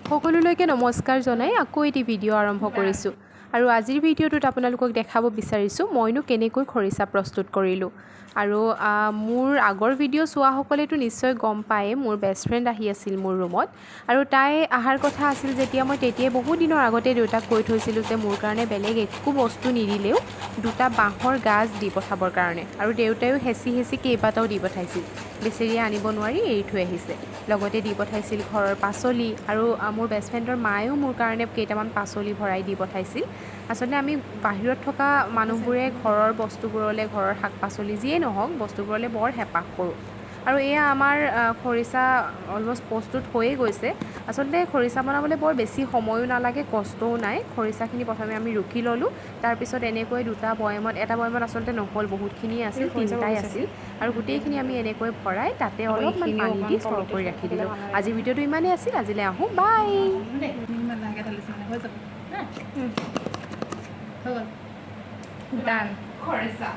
সকলোলৈকে নমস্কাৰ জনাই আকৌ এটি ভিডিঅ' আৰম্ভ কৰিছোঁ আৰু আজিৰ ভিডিঅ'টোত আপোনালোকক দেখাব বিচাৰিছোঁ মইনো কেনেকৈ খৰিচা প্ৰস্তুত কৰিলোঁ আৰু মোৰ আগৰ ভিডিঅ' চোৱাসকলেতো নিশ্চয় গম পায়ে মোৰ বেষ্ট ফ্ৰেণ্ড আহি আছিল মোৰ ৰুমত আৰু তাই অহাৰ কথা আছিল যেতিয়া মই তেতিয়াই বহুত দিনৰ আগতে দেউতাক কৈ থৈছিলোঁ যে মোৰ কাৰণে বেলেগ একো বস্তু নিদিলেও দুটা বাঁহৰ গাজ দি পঠাবৰ কাৰণে আৰু দেউতায়ো হেঁচি কেইবাটাও দি পঠাইছিল বেচেৰিয়ে আনিব নোৱাৰি এৰি থৈ আহিছে লগতে দি পঠাইছিল ঘৰৰ পাচলি আৰু মোৰ বেষ্ট ফ্ৰেণ্ডৰ মায়েও মোৰ কাৰণে কেইটামান পাচলি ভৰাই দি পঠাইছিল আচলতে আমি বাহিৰত থকা মানুহবোৰে ঘৰৰ বস্তুবোৰলৈ ঘৰৰ শাক পাচলি যিয়ে নহওক বস্তুবোৰলৈ বৰ হেঁপাহ কৰোঁ আৰু এয়া আমাৰ খৰিচা অলমষ্ট প্ৰস্তুত হৈয়ে গৈছে আচলতে খৰিচা বনাবলৈ বৰ বেছি সময়ো নালাগে কষ্টও নাই খৰিচাখিনি প্ৰথমে আমি ৰুকি ল'লোঁ তাৰপিছত এনেকৈ দুটা বৈয়ামত এটা বৈয়ামত আচলতে নহ'ল বহুতখিনি আছিল তিনিটাই আছিল আৰু গোটেইখিনি আমি এনেকৈ ভৰাই তাতে অলপমান পানী দি ষ্ট'ৰ কৰি ৰাখি দিলোঁ আজিৰ ভিডিঅ'টো ইমানেই আছিল আজিলৈ আহোঁ বাই ডান খৰিচা